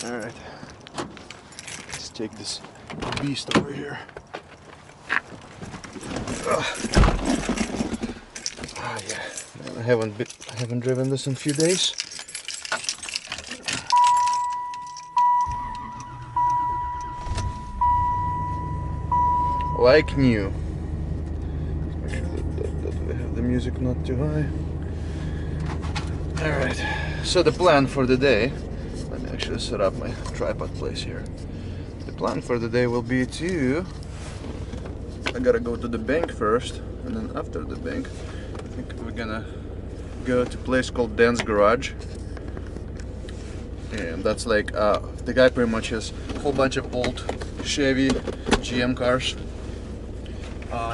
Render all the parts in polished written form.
Alright, let's take this beast over here. Oh yeah, I haven't driven this in a few days. Like new. Make sure that we have the music not too high. Alright, so the plan for the day, let me actually set up my tripod place here. The plan for the day will be I gotta go to the bank first, and then after the bank, I think we're gonna go to a place called Dan's Garage. And that's like, the guy pretty much has a whole bunch of old Chevy GM cars.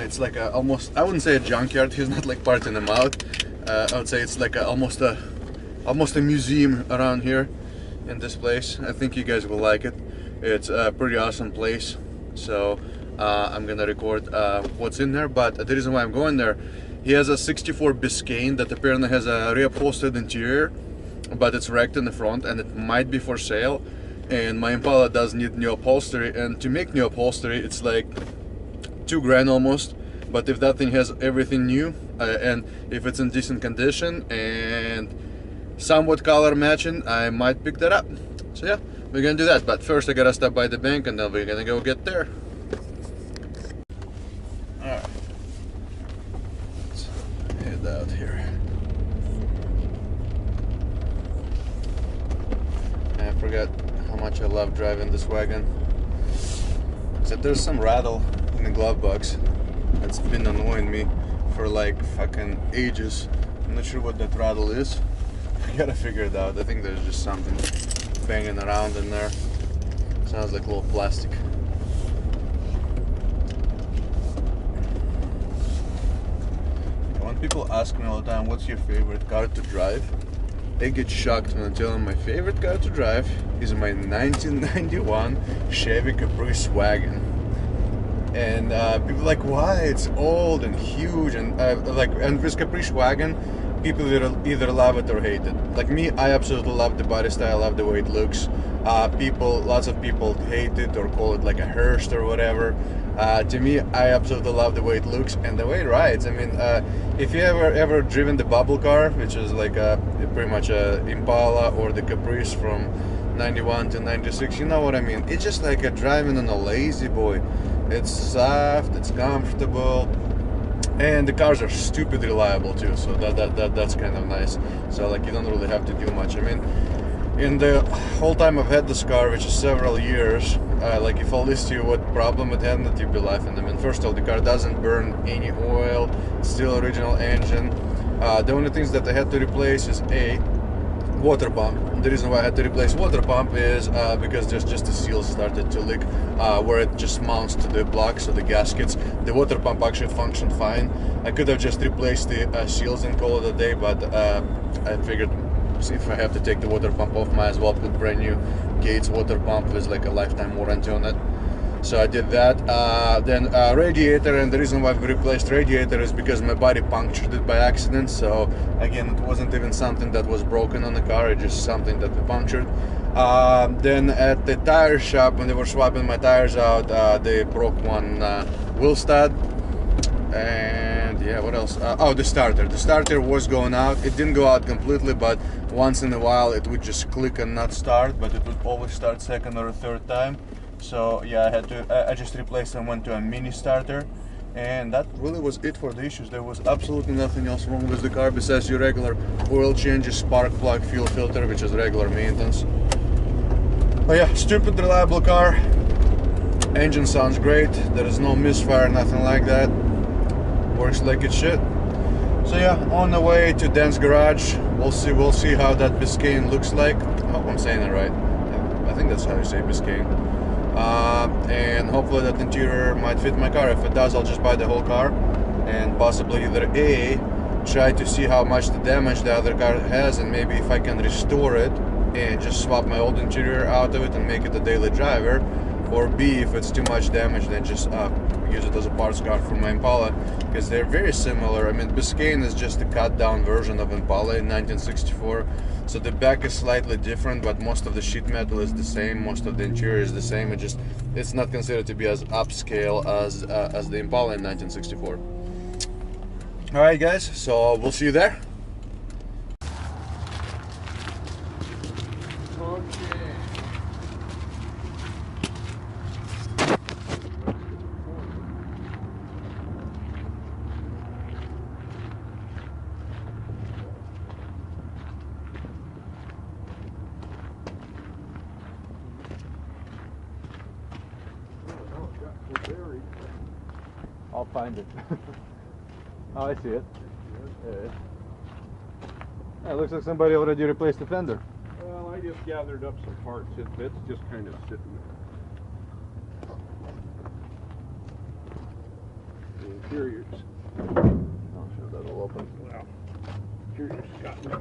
It's like almost, I wouldn't say a junkyard, he's not like parting them out. I would say it's like almost a museum around here in this place. I think you guys will like it. It's a pretty awesome place. So I'm gonna record what's in there, but the reason why I'm going there, he has a 64 Biscayne that apparently has a reupholstered interior, but it's wrecked in the front and it might be for sale. And my Impala does need new upholstery, and to make new upholstery it's like $2 grand almost. But if that thing has everything new and if it's in decent condition and somewhat color matching, I might pick that up. So yeah, we're gonna do that, but first I gotta stop by the bank and then we're gonna go get there. Alright, let's head out here. I forgot how much I love driving this wagon. Except there's some rattle in the glove box that's been annoying me for like fucking ages. I'm not sure what that rattle is. I gotta figure it out. I think there's just something banging around in there. Sounds like a little plastic. When people ask me all the time, what's your favorite car to drive? They get shocked when I tell them my favorite car to drive is my 1991 Chevy Caprice wagon. And people are like, why? It's old and huge, and and this Caprice wagon, people either love it or hate it. Like me, I absolutely love the body style, love the way it looks. Lots of people hate it or call it like a hearse or whatever. To me, I absolutely love the way it looks and the way it rides. I mean, if you ever driven the bubble car, which is like pretty much a Impala or the Caprice from 91 to 96, you know what I mean? It's just like a driving on a lazy boy. It's soft, it's comfortable, and the cars are stupid reliable too, so that's kind of nice. So like you don't really have to do much. I mean, in the whole time I've had this car, which is several years, like if I'll list you what problem it had, you'd be laughing. I mean, first of all, the car doesn't burn any oil, it's still original engine. The only things that I had to replace is a water pump. The reason why I had to replace water pump is because there's just the seal started to leak where it just mounts to the block, so the gaskets. The water pump actually functioned fine. I could have just replaced the seals and call it a day, but I figured, see, if I have to take the water pump off, might as well put brand new Gates water pump with like a lifetime warranty on it. So I did that. Then radiator, and the reason why we replaced radiator is because my body punctured it by accident. So again, it wasn't even something that was broken on the car, it's just something that we punctured. Then at the tire shop, when they were swapping my tires out, they broke one wheel stud. And yeah, what else? Oh, the starter was going out. It didn't go out completely, but once in a while it would just click and not start, but it would always start second or third time. So yeah, I just replaced and went to a mini starter, and that really was it for the issues. There was absolutely nothing else wrong with the car besides your regular oil changes, spark plug, fuel filter, which is regular maintenance. But yeah, stupid reliable car. Engine sounds great. There is no misfire, nothing like that. Works like it should. So yeah, on the way to Dan's Garage. We'll see how that Biscayne looks like. I hope I'm saying it right. I think that's how you say Biscayne. And hopefully that interior might fit my car. If it does, I'll just buy the whole car and possibly either A, try to see how much the damage the other car has, and maybe if I can restore it and just swap my old interior out of it and make it a daily driver, or B, if it's too much damage, then just use it as a parts car for my Impala, because they're very similar. I mean, Biscayne is just a cut down version of Impala in 1964, so the back is slightly different, but most of the sheet metal is the same, most of the interior is the same. It's not considered to be as upscale as the Impala in 1964. All right, guys, so we'll see you there. I'll find it. Oh, I see it. Yeah, it looks like somebody already replaced the fender. Well, I just gathered up some parts. It's just kind of sitting there. The interior's... I'm sure that'll open. Well, interior's gotten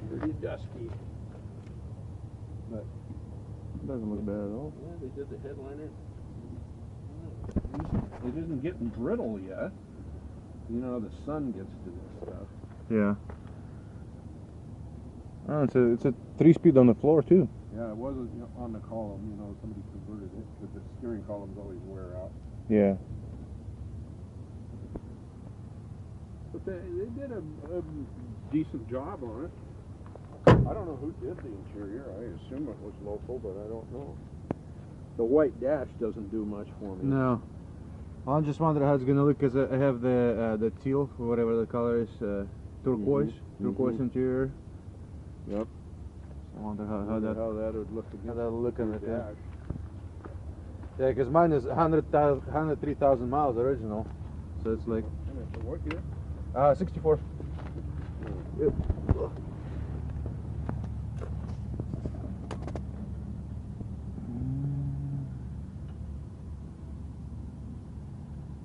pretty dusty. But it doesn't look bad at all. Yeah, they did the headliner. It isn't getting brittle yet. You know, the sun gets to this stuff. Yeah. Oh, it's a 3-speed on the floor too. Yeah, it wasn't on the column. You know, somebody converted it because the steering columns always wear out. Yeah. But they did a decent job on it. I don't know who did the interior. I assume it was local, but I don't know. The white dash doesn't do much for me. No. Well, I'm just wondering how it's gonna look, because I have the teal, or whatever the color is, turquoise, turquoise interior. Yep. I wonder how that would look against. how that'll look on it. Yeah. dash. Yeah, because mine is 103,000 miles original, so it's like What year? 64. Yep.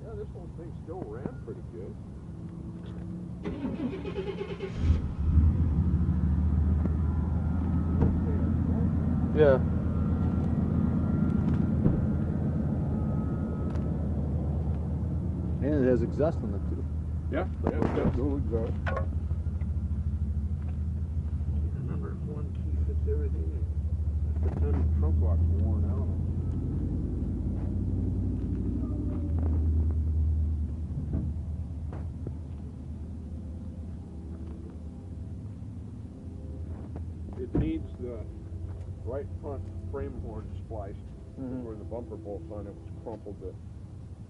Yeah, this whole thing still ran pretty good. Yeah. And it has exhaust on it too. Yeah, that's no exhaust. Remember, if one key fits everything, the ton of trunk lock's worn out. It needs the right front frame horn spliced where the bumper bolts on it was crumpled.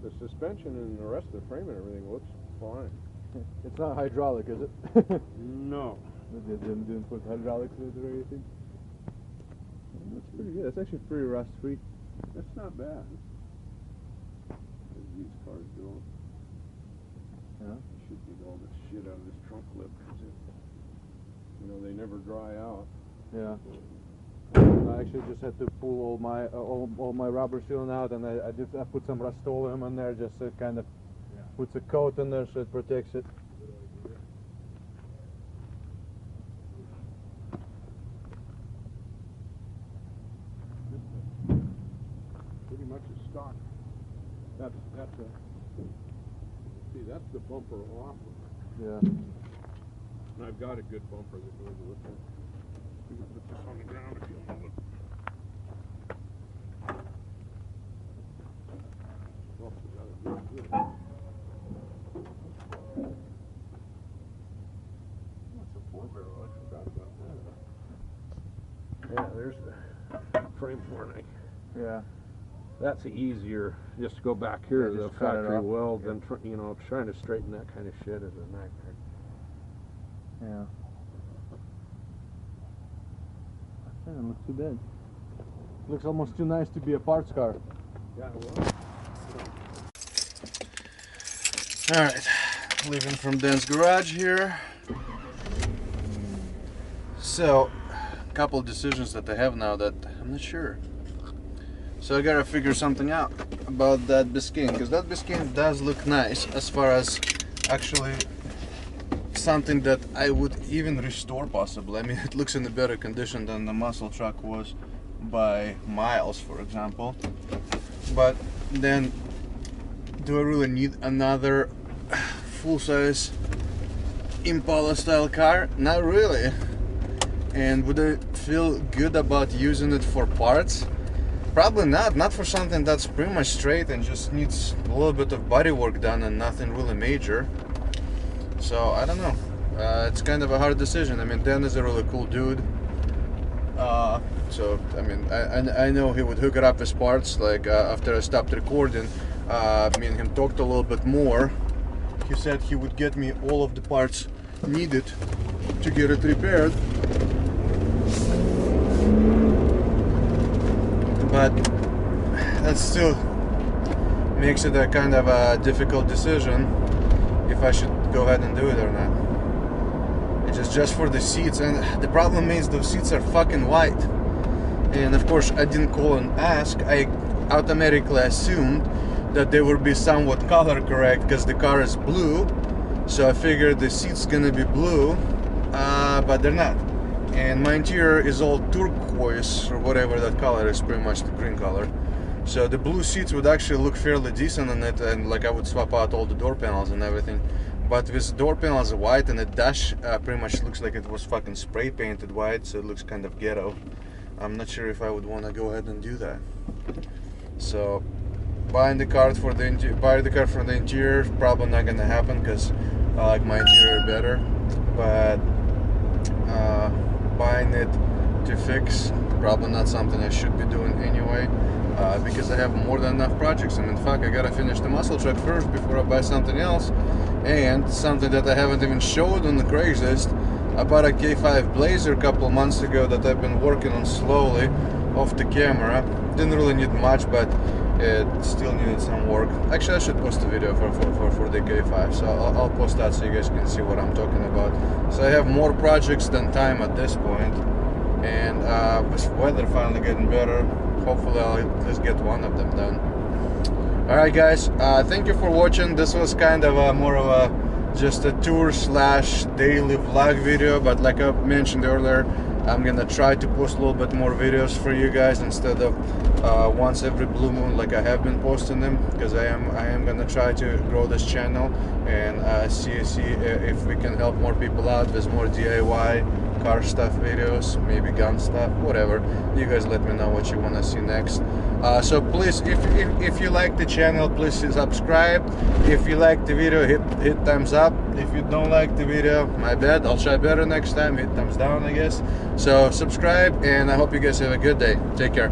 The suspension and the rest of the frame and everything looks fine. It's not hydraulic, is it? No. They didn't put hydraulics in it or anything. That's pretty good. That's actually pretty rust free. That's not bad. As these cars go. Yeah. I should get all this shit out of this trunk lip because they never dry out. Yeah. I actually just had to pull all my rubber sealing out, and I put some Rust-Oleum in there, just so it kind of puts a coat in there so it protects it. Pretty much a stock. That's the bumper off. Yeah. And I've got a good bumper that goes with it. We can put this on the ground if you hold it. Well, we got it really good. That's a 4-barrel. I forgot about that. Yeah, there's the frame forning. Yeah. That's easier. Just to go back here to the just cut it factory off. weld than trying to straighten that kind of shit is a nightmare. Yeah. Doesn't look too bad. Looks almost too nice to be a parts car. Yeah, well. Alright, leaving from Dan's garage here. So, a couple of decisions that I have now that I'm not sure. So I gotta figure something out about that Biscayne, because that Biscayne does look nice as far as actually something that I would even restore possibly. I mean, it looks in a better condition than the muscle truck was by miles, for example. But then, do I really need another full-size Impala style car? Not really. And would I feel good about using it for parts? Probably not. Not for something that's pretty much straight and just needs a little bit of body work done and nothing really major. So I don't know. It's kind of a hard decision. I mean, Dan is a really cool dude. So I mean, I know he would hook it up as parts. Like after I stopped recording, me and him talked a little bit more. He said he would get me all of the parts needed to get it repaired. But that still makes it a kind of a difficult decision if I should go ahead and do it or not. It's just for the seats, and the problem is those seats are fucking white. And of course I didn't call and ask. I automatically assumed that they would be somewhat color correct because the car is blue, so I figured the seat's gonna be blue, but they're not. And my interior is all turquoise or whatever that color is, pretty much the green color. So the blue seats would actually look fairly decent on it, and like I would swap out all the door panels and everything. But this door panel is white, and the dash pretty much looks like it was fucking spray painted white, so it looks kind of ghetto. I'm not sure if I would want to go ahead and do that. So buying the car for the interior probably not gonna happen because I like my interior better. But buying it to fix, probably not something I should be doing anyway, because I have more than enough projects. I mean, fuck, I gotta finish the muscle truck first before I buy something else. And something that I haven't even showed on the Craigslist, I bought a K5 Blazer a couple of months ago that I've been working on slowly off the camera. Didn't really need much, but it still needed some work. Actually, I should post a video for the K5, so I'll post that so you guys can see what I'm talking about. So I have more projects than time at this point, and with weather finally getting better, hopefully I'll at least get one of them done. Alright guys, thank you for watching. This was kind of more of a just a tour slash daily vlog video, but like I mentioned earlier, I'm gonna try to post a little bit more videos for you guys instead of once every blue moon like I have been posting them, because I am gonna try to grow this channel and see if we can help more people out with more DIY car stuff videos, maybe gun stuff, whatever. You guys let me know what you want to see next. So please, if you like the channel, please subscribe. If you like the video, hit thumbs up. If you don't like the video, my bad, I'll try better next time. Hit thumbs down, I guess. So subscribe, and I hope you guys have a good day. Take care.